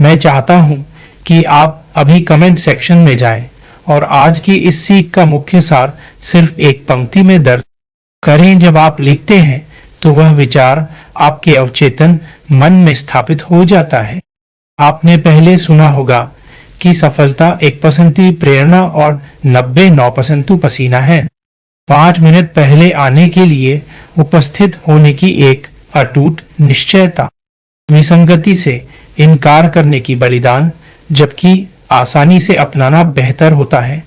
मैं चाहता हूं कि आप अभी कमेंट सेक्शन में जाएं और आज की इस सीख का मुख्य सार सिर्फ एक पंक्ति में दर्ज करें। जब आप लिखते हैं तो वह विचार आपके अवचेतन मन में स्थापित हो जाता है। आपने पहले सुना होगा कि सफलता 1% प्रेरणा और 99% पसीना है। 5 मिनट पहले आने के लिए उपस्थित होने की एक अटूट निश्चयता, विसंगति से इनकार करने की बलिदान, जबकि आसानी से अपनाना बेहतर होता है।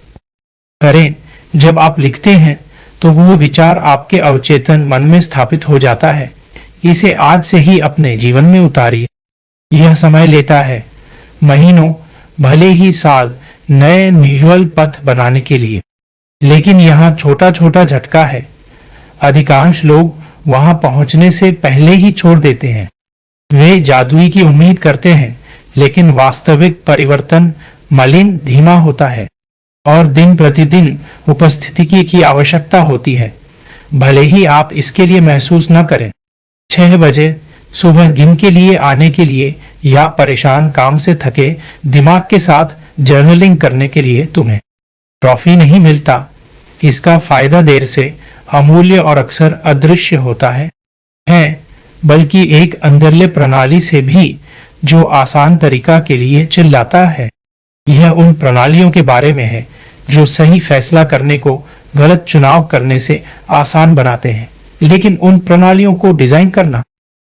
करें। जब आप लिखते हैं तो वो विचार आपके अवचेतन मन में स्थापित हो जाता है। इसे आज से ही अपने जीवन में उतारिए। यह समय लेता है, महीनों भले ही साल, नए न्यूरल पथ बनाने के लिए, लेकिन यहाँ छोटा छोटा झटका है। अधिकांश लोग वहां पहुंचने से पहले ही छोड़ देते हैं। वे जादुई की उम्मीद करते हैं, लेकिन वास्तविक परिवर्तन मलिन धीमा होता है और दिन प्रतिदिन उपस्थिति की आवश्यकता होती है, भले ही आप इसके लिए महसूस न करें। 6 बजे सुबह जिम के लिए आने के लिए या परेशान काम से थके दिमाग के साथ जर्नलिंग करने के लिए तुम्हें ट्रॉफी नहीं मिलता। इसका फायदा देर से अमूल्य और अक्सर अदृश्य होता है, बल्कि एक अंदरले प्रणाली से भी जो आसान तरीका के लिए चिल्लाता है। यह उन प्रणालियों के बारे में है जो सही फैसला करने को गलत चुनाव करने से आसान बनाते हैं, लेकिन उन प्रणालियों को डिजाइन करना,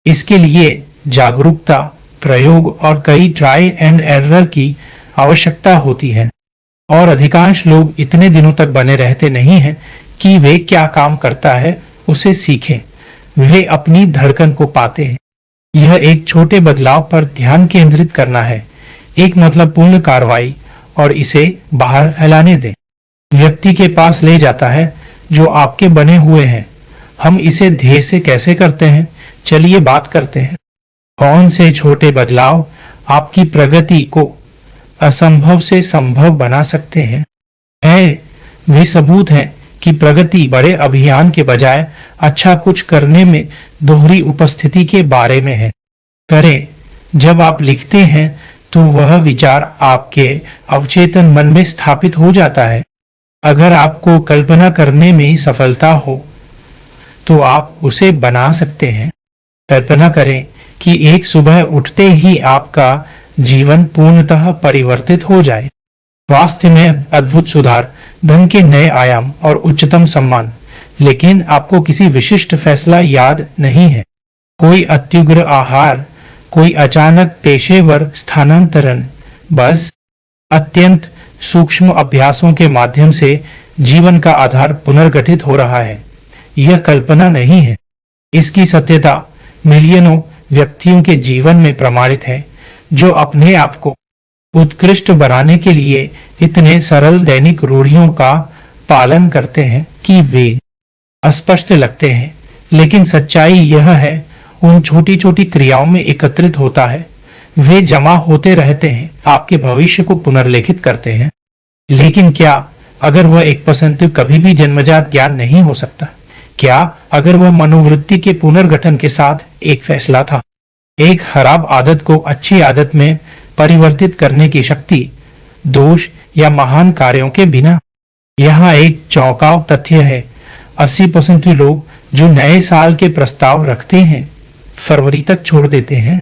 इसके लिए जागरूकता, प्रयोग और कई ट्राई एंड एरर की आवश्यकता होती है। और अधिकांश लोग इतने दिनों तक बने रहते नहीं हैं कि वे क्या काम करता है उसे सीखें। वे अपनी धड़कन को पाते हैं। यह एक छोटे बदलाव पर ध्यान केंद्रित करना है, एक पूर्ण कार्रवाई, और इसे बाहर फैलाने दें। व्यक्ति के पास ले जाता है जो आपके बने हुए हैं। हम इसे ध्येय से कैसे करते हैं? चलिए बात करते हैं। कौन से छोटे बदलाव आपकी प्रगति को असंभव से संभव बना सकते हैं? वे सबूत हैं कि प्रगति बड़े अभियान के बजाय अच्छा कुछ करने में दोहरी उपस्थिति के बारे में है। करें। जब आप लिखते हैं तो वह विचार आपके अवचेतन मन में स्थापित हो जाता है। अगर आपको कल्पना करने में सफलता हो तो आप उसे बना सकते हैं। कल्पना करें कि एक सुबह उठते ही आपका जीवन पूर्णतः परिवर्तित हो जाए। स्वास्थ्य में अद्भुत सुधार, धन के नए आयाम और उच्चतम सम्मान, लेकिन आपको किसी विशिष्ट फैसला याद नहीं है। कोई अत्युग्र आहार, कोई अचानक पेशेवर स्थानांतरण, बस अत्यंत सूक्ष्म अभ्यासों के माध्यम से जीवन का आधार पुनर्गठित हो रहा है। यह कल्पना नहीं है। इसकी सत्यता मिलियनों व्यक्तियों के जीवन में प्रमाणित है जो अपने आप को उत्कृष्ट बनाने के लिए इतने सरल दैनिक रूढ़ियों का पालन करते हैं कि वे अस्पष्ट लगते हैं, लेकिन सच्चाई यह है उन छोटी छोटी क्रियाओं में एकत्रित होता है। वे जमा होते रहते हैं, आपके भविष्य को पुनर्लेखित करते हैं। लेकिन क्या अगर वह 1% कभी भी जन्मजात ज्ञान नहीं हो सकता? क्या अगर वह मनोवृत्ति के पुनर्गठन के साथ एक फैसला था? एक खराब आदत को अच्छी आदत में परिवर्तित करने की शक्ति, दोष या महान कार्यों के बिना। यहाँ एक चौंकाव तथ्य है, 80% लोग जो नए साल के प्रस्ताव रखते हैं फरवरी तक छोड़ देते हैं।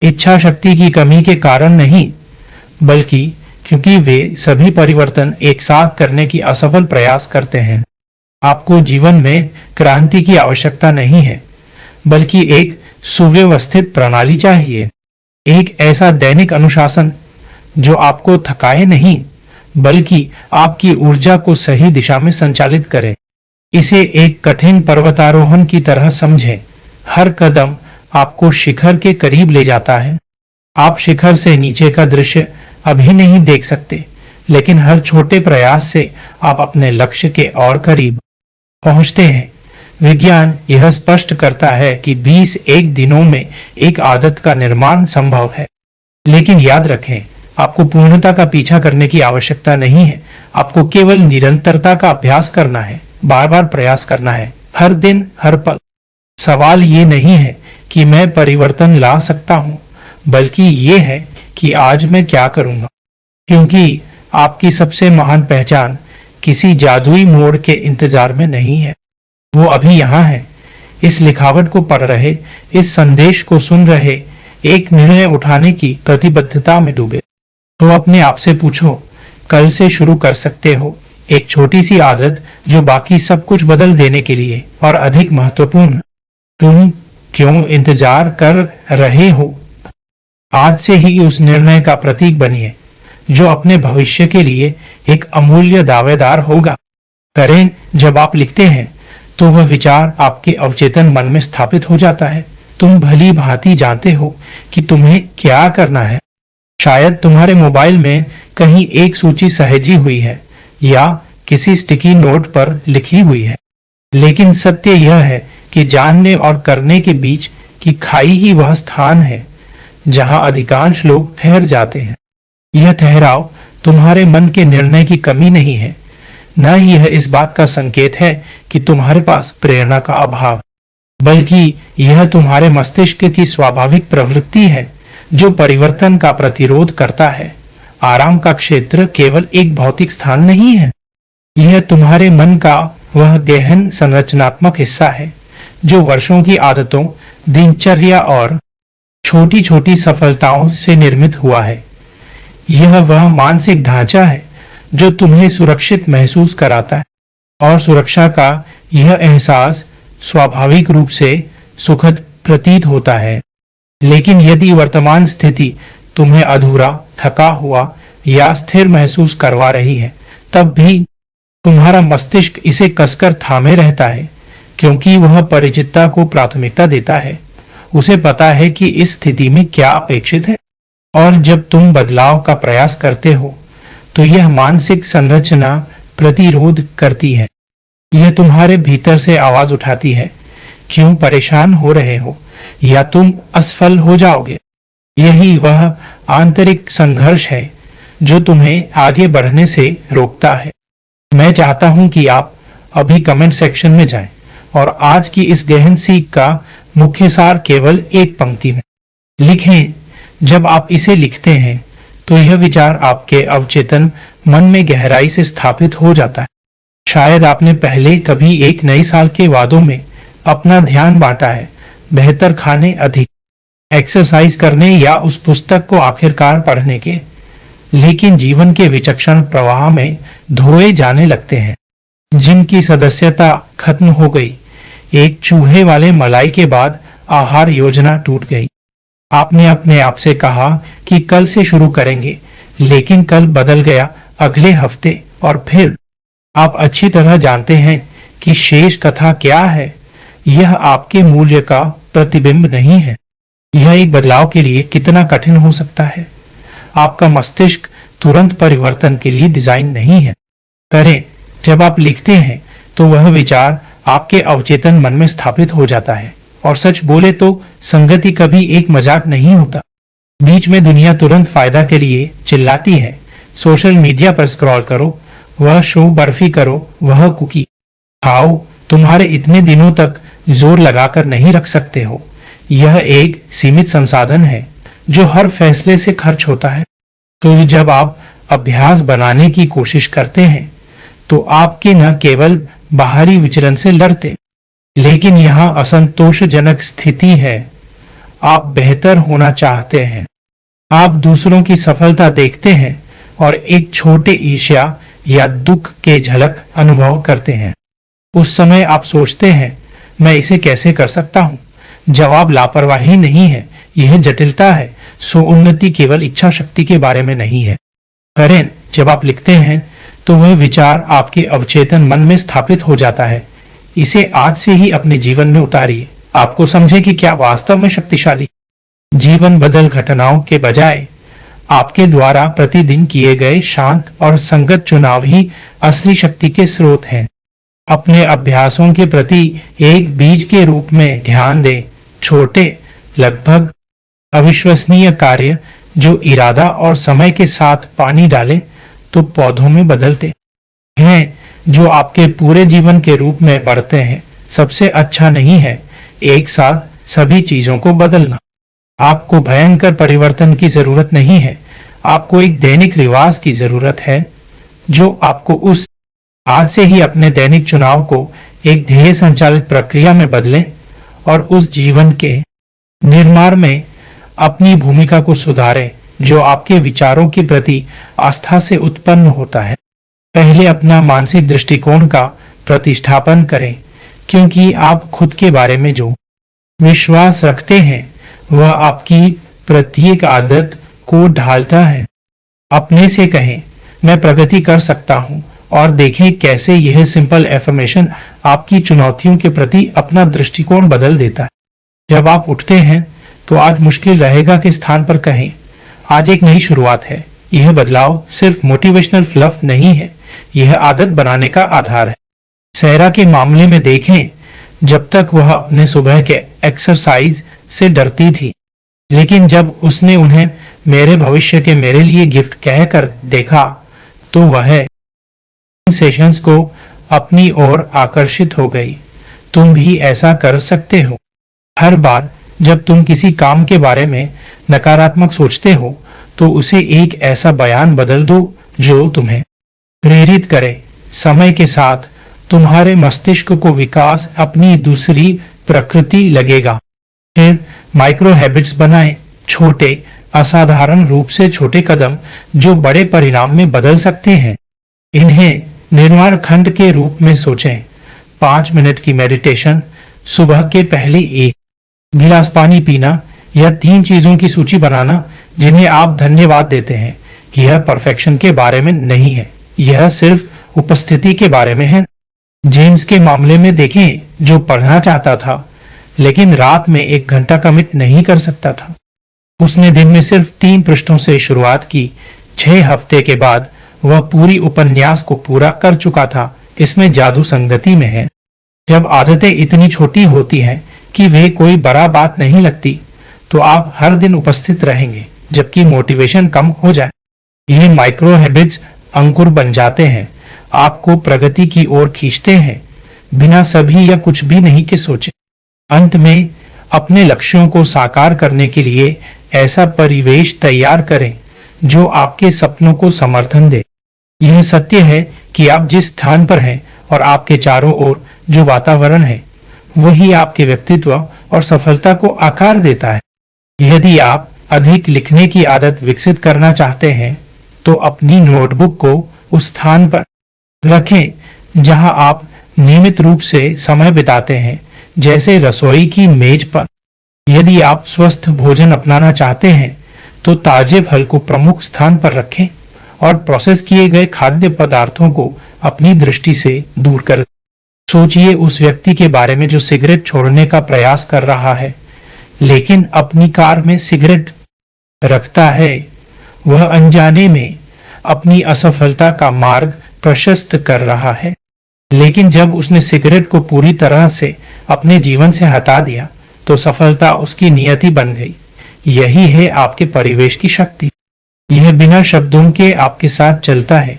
इच्छा शक्ति की कमी के कारण नहीं, बल्कि क्योंकि वे सभी परिवर्तन एक साथ करने की असफल प्रयास करते हैं। आपको जीवन में क्रांति की आवश्यकता नहीं है, बल्कि एक सुव्यवस्थित प्रणाली चाहिए। एक ऐसा दैनिक अनुशासन जो आपको थकाए नहीं, बल्कि आपकी ऊर्जा को सही दिशा में संचालित करे। इसे एक कठिन पर्वतारोहण की तरह समझें। हर कदम आपको शिखर के करीब ले जाता है। आप शिखर से नीचे का दृश्य अभी नहीं देख सकते, लेकिन हर छोटे प्रयास से आप अपने लक्ष्य के और करीब पहुंचते हैं। विज्ञान यह स्पष्ट करता है कि 21 दिनों में एक आदत का निर्माण संभव है। लेकिन याद रखें, आपको पूर्णता का पीछा करने की आवश्यकता नहीं है। आपको केवल निरंतरता का अभ्यास करना है, बार बार प्रयास करना है, हर दिन, हर पल। सवाल ये नहीं है कि मैं परिवर्तन ला सकता हूँ, बल्कि ये है कि आज मैं क्या करूंगा, क्योंकि आपकी सबसे महान पहचान किसी जादुई मोड़ के इंतजार में नहीं है, वो अभी यहाँ है। इस लिखावट को पढ़ रहे, इस संदेश को सुन रहे, एक निर्णय उठाने की प्रतिबद्धता में डूबे। तो अपने आप से पूछो, कल से शुरू कर सकते हो एक छोटी सी आदत जो बाकी सब कुछ बदल देने के लिए और अधिक महत्वपूर्ण। तुम क्यों इंतजार कर रहे हो? आज से ही उस निर्णय का प्रतीक बनिए जो अपने भविष्य के लिए एक अमूल्य दावेदार होगा। करें, जब आप लिखते हैं तो वह विचार आपके अवचेतन मन में स्थापित हो जाता है। तुम भली भांति जानते हो कि तुम्हें क्या करना है। शायद तुम्हारे मोबाइल में कहीं एक सूची सहेजी हुई है या किसी स्टिकी नोट पर लिखी हुई है, लेकिन सत्य यह है कि जानने और करने के बीच की खाई ही वह स्थान है जहां अधिकांश लोग ठहर जाते हैं। यह ठहराव तुम्हारे मन के निर्णय की कमी नहीं है, न ही यह इस बात का संकेत है कि तुम्हारे पास प्रेरणा का अभाव, बल्कि यह तुम्हारे मस्तिष्क की स्वाभाविक प्रवृत्ति है जो परिवर्तन का प्रतिरोध करता है। आराम का क्षेत्र केवल एक भौतिक स्थान नहीं है, यह तुम्हारे मन का वह गहन संरचनात्मक हिस्सा है जो वर्षों की आदतों, दिनचर्या और छोटी छोटी सफलताओं से निर्मित हुआ है। यह वह मानसिक ढांचा है जो तुम्हें सुरक्षित महसूस कराता है, और सुरक्षा का यह एहसास स्वाभाविक रूप से सुखद प्रतीत होता है। लेकिन यदि वर्तमान स्थिति तुम्हें अधूरा, थका हुआ या स्थिर महसूस करवा रही है, तब भी तुम्हारा मस्तिष्क इसे कसकर थामे रहता है, क्योंकि वह परिचितता को प्राथमिकता देता है। उसे पता है कि इस स्थिति में क्या अपेक्षित है, और जब तुम बदलाव का प्रयास करते हो तो यह मानसिक संरचना प्रतिरोध करती है। यह तुम्हारे भीतर से आवाज उठाती है, क्यों परेशान हो रहे हो या तुम असफल हो जाओगे। यही वह आंतरिक संघर्ष है जो तुम्हें आगे बढ़ने से रोकता है। मैं चाहता हूं कि आप अभी कमेंट सेक्शन में जाएं और आज की इस गहन सीख का मुख्य सार केवल एक पंक्ति में लिखें। जब आप इसे लिखते हैं तो यह विचार आपके अवचेतन मन में गहराई से स्थापित हो जाता है। शायद आपने पहले कभी एक नए साल के वादों में अपना ध्यान बांटा है, बेहतर खाने, अधिक एक्सरसाइज करने या उस पुस्तक को आखिरकार पढ़ने के, लेकिन जीवन के विचक्षण प्रवाह में धोए जाने लगते हैं, जिनकी सदस्यता खत्म हो गई। एक चूहे वाले मलाई के बाद आहार योजना टूट गई। आपने अपने आप से कहा कि कल से शुरू करेंगे, लेकिन कल बदल गया अगले हफ्ते, और फिर आप अच्छी तरह जानते हैं कि शेष कथा क्या है। यह आपके मूल्य का प्रतिबिंब नहीं है। यह एक बदलाव के लिए कितना कठिन हो सकता है। आपका मस्तिष्क तुरंत परिवर्तन के लिए डिजाइन नहीं है। करें, जब आप लिखते हैं तो वह विचार आपके अवचेतन मन में स्थापित हो जाता है। और सच बोले तो संगति कभी एक मजाक नहीं होता। बीच में दुनिया तुरंत फायदा के लिए चिल्लाती है, सोशल मीडिया पर स्क्रॉल करो, वह शो बर्फी करो, वह कुकी खाओ, तुम्हारे इतने दिनों तक जोर लगाकर नहीं रख सकते हो। यह एक सीमित संसाधन है जो हर फैसले से खर्च होता है। तो जब आप अभ्यास बनाने की कोशिश करते हैं तो आपके न केवल बाहरी विचलन से लड़ते, लेकिन यहाँ असंतोषजनक स्थिति है। आप बेहतर होना चाहते हैं। आप दूसरों की सफलता देखते हैं और एक छोटे ईर्ष्या या दुख के झलक अनुभव करते हैं। उस समय आप सोचते हैं, मैं इसे कैसे कर सकता हूँ। जवाब लापरवाही नहीं है, यह जटिलता है। सो उन्नति केवल इच्छा शक्ति के बारे में नहीं है। करें, जब आप लिखते हैं तो वह विचार आपके अवचेतन मन में स्थापित हो जाता है। इसे आज से ही अपने जीवन में उतारिए। आपको समझे कि क्या वास्तव में शक्तिशाली जीवन बदल घटनाओं के बजाय आपके द्वारा प्रतिदिन किए गए शांत और संगत चुनाव ही असली शक्ति के स्रोत हैं। अपने अभ्यासों के प्रति एक बीज के रूप में ध्यान दें। छोटे, लगभग अविश्वसनीय कार्य जो इरादा और समय के साथ पानी डाले तो पौधों में बदलते हैं, जो आपके पूरे जीवन के रूप में बढ़ते हैं। सबसे अच्छा नहीं है एक साथ सभी चीजों को बदलना। आपको भयंकर परिवर्तन की जरूरत नहीं है, आपको एक दैनिक रिवाज की जरूरत है जो आपको उस आज से ही अपने दैनिक चुनाव को एक ध्येय संचालित प्रक्रिया में बदलें और उस जीवन के निर्माण में अपनी भूमिका को सुधारें जो आपके विचारों के प्रति आस्था से उत्पन्न होता है। पहले अपना मानसिक दृष्टिकोण का प्रतिष्ठापन करें, क्योंकि आप खुद के बारे में जो विश्वास रखते हैं वह आपकी प्रत्येक आदत को ढालता है। अपने से कहें, मैं प्रगति कर सकता हूं, और देखें कैसे यह सिंपल एफर्मेशन आपकी चुनौतियों के प्रति अपना दृष्टिकोण बदल देता है। जब आप उठते हैं तो आज मुश्किल रहेगा के स्थान पर कहें, आज एक नई शुरुआत है। यह बदलाव सिर्फ मोटिवेशनल फ्लफ नहीं है, यह आदत बनाने का आधार है। सहरा के मामले में देखें, जब तक वह अपने सुबह के एक्सरसाइज से डरती थी, लेकिन जब उसने उन्हें मेरे भविष्य के मेरे लिए गिफ्ट कहकर देखा तो वह सेशंस को अपनी ओर आकर्षित हो गई। तुम भी ऐसा कर सकते हो। हर बार जब तुम किसी काम के बारे में नकारात्मक सोचते हो तो उसे एक ऐसा बयान बदल दो जो तुम्हें प्रेरित करे। समय के साथ तुम्हारे मस्तिष्क को विकास अपनी दूसरी प्रकृति लगेगा। फिर माइक्रो हैबिट्स बनाएं, छोटे असाधारण रूप से छोटे कदम जो बड़े परिणाम में बदल सकते हैं। इन्हें निर्माण खंड के रूप में सोचें। 5 मिनट की मेडिटेशन, सुबह के पहले एक गिलास पानी पीना, या 3 चीजों की सूची बनाना जिन्हें आप धन्यवाद देते हैं। यह परफेक्शन के बारे में नहीं है, यह सिर्फ उपस्थिति के बारे में है। जेम्स के मामले में देखें, जो पढ़ना चाहता था लेकिन रात में 1 घंटा कमिट नहीं कर सकता था। उसने दिन में सिर्फ 3 पृष्ठों से शुरुआत की। 6 हफ्ते के बाद वह पूरी उपन्यास को पूरा कर चुका था। इसमें जादू संगति में है। जब आदतें इतनी छोटी होती हैं कि वे कोई बड़ा बात नहीं लगती, तो आप हर दिन उपस्थित रहेंगे जबकि मोटिवेशन कम हो जाए। ये माइक्रो हैबिट्स अंकुर बन जाते हैं, आपको प्रगति की ओर खींचते हैं, बिना सभी या कुछ भी नहीं के सोचे। अंत में अपने लक्ष्यों को साकार करने के लिए ऐसा परिवेश तैयार करें जो आपके सपनों को समर्थन दे। यह सत्य है कि आप जिस स्थान पर हैं और आपके चारों ओर जो वातावरण है वही आपके व्यक्तित्व और सफलता को आकार देता है। यदि आप अधिक लिखने की आदत विकसित करना चाहते हैं तो अपनी नोटबुक को उस स्थान पर रखें जहां आप नियमित रूप से समय बिताते हैं, जैसे रसोई की मेज पर। यदि आप स्वस्थ भोजन अपनाना चाहते हैं तो ताजे फल को प्रमुख स्थान पर रखें और प्रोसेस किए गए खाद्य पदार्थों को अपनी दृष्टि से दूर कर। सोचिए उस व्यक्ति के बारे में जो सिगरेट छोड़ने का प्रयास कर रहा है लेकिन अपनी कार में सिगरेट रखता है। वह अनजाने में अपनी असफलता का मार्ग प्रशस्त कर रहा है, लेकिन जब उसने सिगरेट को पूरी तरह से अपने जीवन से हटा दिया तो सफलता उसकी नियति बन गई। यही है आपके परिवेश की शक्ति। यह बिना शब्दों के आपके साथ चलता है,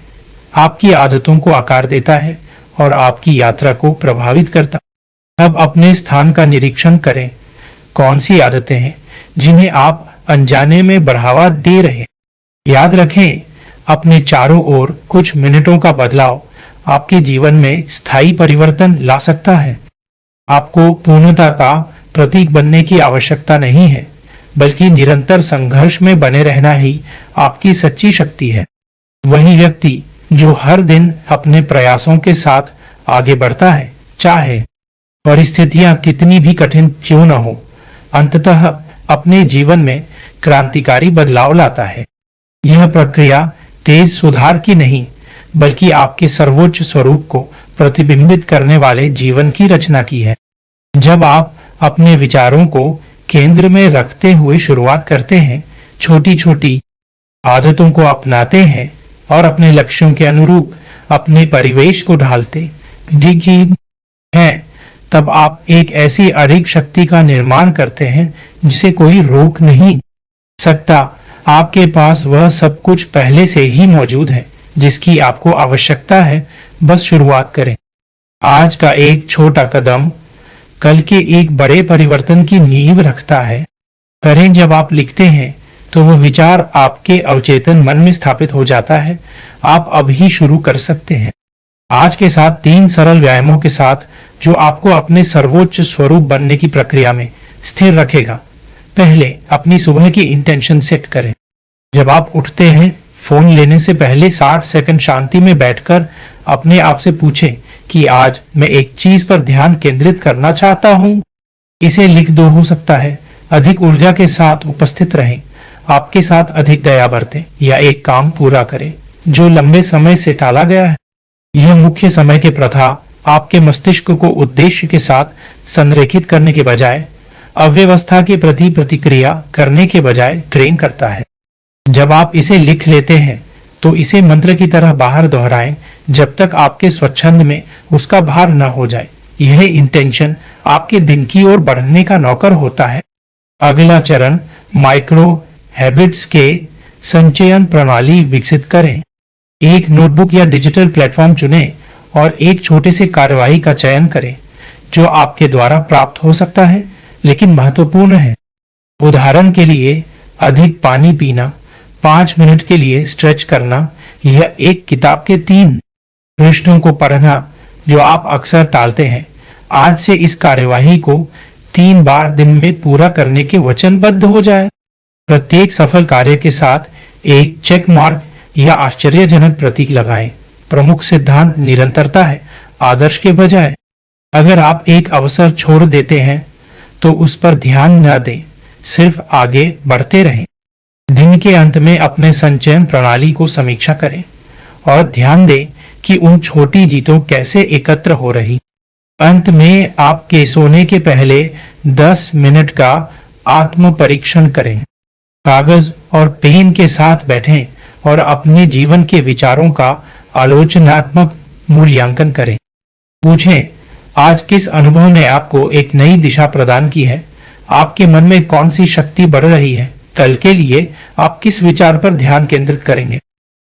आपकी आदतों को आकार देता है और आपकी यात्रा को प्रभावित करता है। अब अपने स्थान का निरीक्षण करें। कौन सी आदतें हैं जिन्हें आप अनजाने में बढ़ावा दे रहे हैं? याद रखें, अपने चारों ओर कुछ मिनटों का बदलाव आपके जीवन में स्थायी परिवर्तन ला सकता है। आपको पूर्णता का प्रतीक बनने की आवश्यकता नहीं है, बल्कि निरंतर संघर्ष में बने रहना ही आपकी सच्ची शक्ति है। वही व्यक्ति जो हर दिन अपने प्रयासों के साथ आगे बढ़ता है, चाहे परिस्थितियां कितनी भी कठिन क्यों न हो, अंततः अपने जीवन में क्रांतिकारी बदलाव लाता है। यह प्रक्रिया तेज सुधार की नहीं, बल्कि आपके सर्वोच्च स्वरूप को प्रतिबिंबित करने वाले जीवन की रचना की है। जब आप अपने विचारों को केंद्र में रखते हुए शुरुआत करते हैं, छोटी छोटी आदतों को अपनाते हैं और अपने लक्ष्यों के अनुरूप अपने परिवेश को ढालते हैं, तब आप एक ऐसी अड़िग शक्ति का निर्माण करते हैं जिसे कोई रोक नहीं सकता। आपके पास वह सब कुछ पहले से ही मौजूद है जिसकी आपको आवश्यकता है, बस शुरुआत करें। आज का एक छोटा कदम कल के एक बड़े परिवर्तन की नींव रखता है। करें। जब आप लिखते हैं तो वह विचार आपके अवचेतन मन में स्थापित हो जाता है। आप अभी शुरू कर सकते हैं आज के साथ 3 सरल व्यायामों के साथ, जो आपको अपने सर्वोच्च स्वरूप बनने की प्रक्रिया में स्थिर रखेगा। पहले, अपनी सुबह की इंटेंशन सेट करें। जब आप उठते हैं, फोन लेने से पहले 60 सेकंड शांति में बैठकर अपने आप से पूछें कि आज मैं एक चीज पर ध्यान केंद्रित करना चाहता हूं। इसे लिख दो। हो सकता है अधिक ऊर्जा के साथ उपस्थित रहें, आपके साथ अधिक दया बरतें या एक काम पूरा करें जो लंबे समय से टाला गया है। यह मुख्य समय के प्रथा आपके मस्तिष्क को उद्देश्य के साथ संरेखित करने के बजाय अव्यवस्था के प्रति प्रतिक्रिया करने के बजाय ट्रेन करता है। जब आप इसे लिख लेते हैं तो इसे मंत्र की तरह बाहर दोहराएं जब तक आपके स्वच्छंद में उसका भार न हो जाए। यह इंटेंशन आपके दिन की ओर बढ़ने का नौकर होता है। अगला चरण, माइक्रो हैबिट्स के संचयन प्रणाली विकसित करें। एक नोटबुक या डिजिटल प्लेटफॉर्म चुनें और एक छोटे से कार्यवाही का चयन करें जो आपके द्वारा प्राप्त हो सकता है लेकिन महत्वपूर्ण है। उदाहरण के लिए, अधिक पानी पीना, 5 मिनट के लिए स्ट्रेच करना या एक किताब के 3 पृष्ठों को पढ़ना जो आप अक्सर टालते हैं। आज से इस कार्यवाही को 3 बार दिन में पूरा करने के वचनबद्ध हो जाए। प्रत्येक सफल कार्य के साथ एक चेक मार्क या आश्चर्यजनक प्रतीक लगाएं। प्रमुख सिद्धांत निरंतरता है, आदर्श के बजाय। अगर आप एक अवसर छोड़ देते हैं तो उस पर ध्यान न दें, सिर्फ आगे बढ़ते रहें। दिन के अंत में अपने संचयन प्रणाली को समीक्षा करें और ध्यान दें कि उन छोटी जीतों कैसे एकत्र हो रही। अंत में आपके सोने के पहले 10 मिनट का आत्म परीक्षण करें। कागज और पेन के साथ बैठें और अपने जीवन के विचारों का आलोचनात्मक मूल्यांकन करें। पूछें, आज किस अनुभव ने आपको एक नई दिशा प्रदान की है? आपके मन में कौन सी शक्ति बढ़ रही है? कल के लिए आप किस विचार पर ध्यान केंद्रित करेंगे?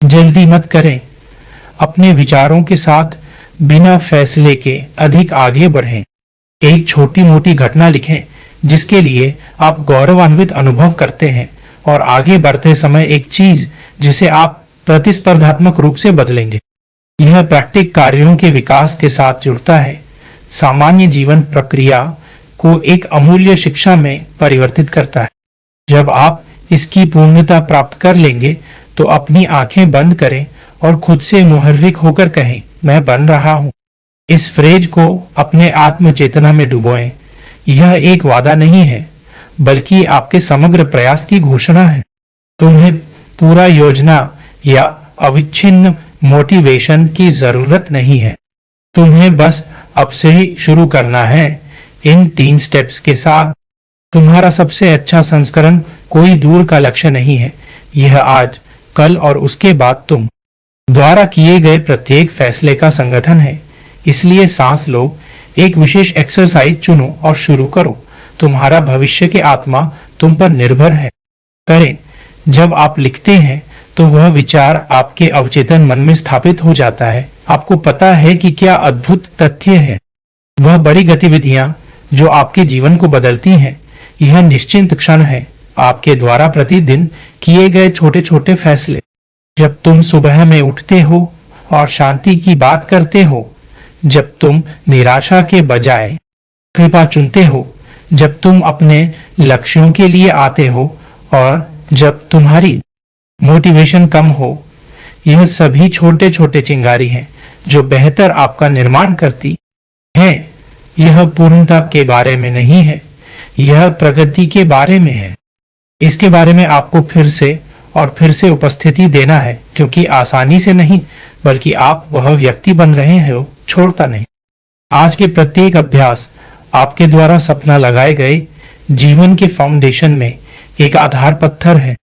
जल्दी मत करें। अपने विचारों के साथ बिना फैसले के अधिक आगे बढ़ें। एक छोटी मोटी घटना लिखें जिसके लिए आप गौरवान्वित अनुभव करते हैं और आगे बढ़ते समय एक चीज जिसे आप प्रतिस्पर्धात्मक रूप से बदलेंगे। यह प्रैक्टिक कार्यों के विकास के साथ जुड़ता है, सामान्य जीवन प्रक्रिया को एक अमूल्य शिक्षा में परिवर्तित करता है। जब आप इसकी पूर्णता प्राप्त कर लेंगे तो अपनी आंखें बंद करें और खुद से मुहर्रिक होकर कहें, मैं बन रहा हूं। इस फ्रेज को अपने आत्म चेतना में डुबोएं। यह एक वादा नहीं है बल्कि आपके समग्र प्रयास की घोषणा है। तुम्हें पूरा योजना या अविच्छिन्न मोटिवेशन की जरूरत नहीं है। तुम्हें बस अब से ही शुरू करना है। इन 3 स्टेप्स के साथ तुम्हारा सबसे अच्छा संस्करण कोई दूर का लक्ष्य नहीं है। यह आज, कल और उसके बाद तुम द्वारा किए गए प्रत्येक फैसले का संगठन है। इसलिए सांस लो, एक विशेष एक्सरसाइज चुनो और शुरू करो। तुम्हारा भविष्य की आत्मा तुम पर निर्भर है। करें। जब आप लिखते हैं तो वह विचार आपके अवचेतन मन में स्थापित हो जाता है। आपको पता है कि क्या अद्भुत तथ्य है। वह बड़ी गतिविधियां जो आपके जीवन को बदलती हैं, यह निश्चिंत क्षण है, आपके द्वारा प्रतिदिन किए गए छोटे छोटे फैसले। जब तुम सुबह में उठते हो और शांति की बात करते हो, जब तुम निराशा के बजाय कृपा चुनते हो, जब तुम अपने लक्ष्यों के लिए आते हो और जब तुम्हारी मोटिवेशन कम हो, यह सभी छोटे छोटे चिंगारी हैं जो बेहतर आपका निर्माण करती हैं। यह पूर्णता के बारे में नहीं है, यह प्रगति के बारे में है। इसके बारे में आपको फिर से उपस्थिति देना है, क्योंकि आसानी से नहीं बल्कि आप वह व्यक्ति बन रहे हो, छोड़ता नहीं। आज के प्रत्येक अभ्यास आपके द्वारा सपना लगाए गए जीवन के फाउंडेशन में एक आधार पत्थर है।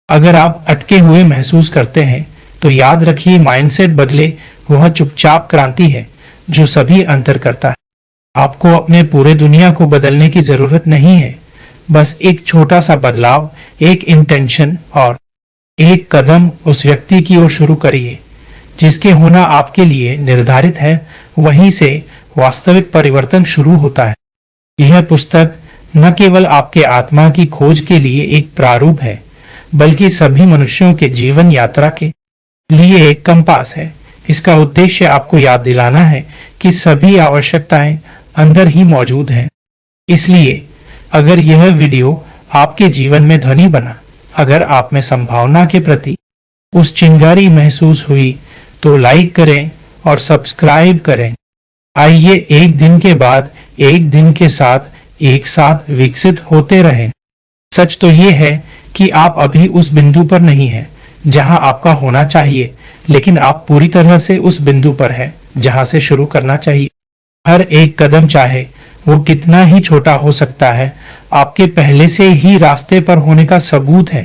अगर आप अटके हुए महसूस करते हैं तो याद रखिए, माइंडसेट बदले वह चुपचाप क्रांति है जो सभी अंतर करता है। आपको अपने पूरे दुनिया को बदलने की जरूरत नहीं है, बस एक छोटा सा बदलाव, एक इंटेंशन और एक कदम उस व्यक्ति की ओर शुरू करिए जिसके होना आपके लिए निर्धारित है। वहीं से वास्तविक परिवर्तन शुरू होता है। यह पुस्तक न केवल आपके आत्मा की खोज के लिए एक प्रारूप है, बल्कि सभी मनुष्यों के जीवन यात्रा के लिए एक कंपास है। इसका उद्देश्य आपको याद दिलाना है कि सभी आवश्यकताएं अंदर ही मौजूद हैं। इसलिए अगर यह वीडियो आपके जीवन में ध्वनि बना, अगर आप में संभावना के प्रति उस चिंगारी महसूस हुई, तो लाइक करें और सब्सक्राइब करें। आइए एक दिन के बाद एक दिन के साथ एक साथ विकसित होते रहें। सच तो ये है कि आप अभी उस बिंदु पर नहीं हैं जहां आपका होना चाहिए, लेकिन आप पूरी तरह से उस बिंदु पर हैं जहां से शुरू करना चाहिए। हर एक कदम, चाहे वो कितना ही छोटा हो सकता है, आपके पहले से ही रास्ते पर होने का सबूत है।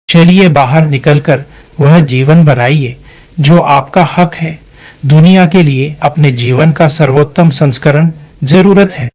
चलिए बाहर निकलकर वह जीवन बनाइए जो आपका हक है। दुनिया के लिए अपने जीवन का सर्वोत्तम संस्करण जरूरत है।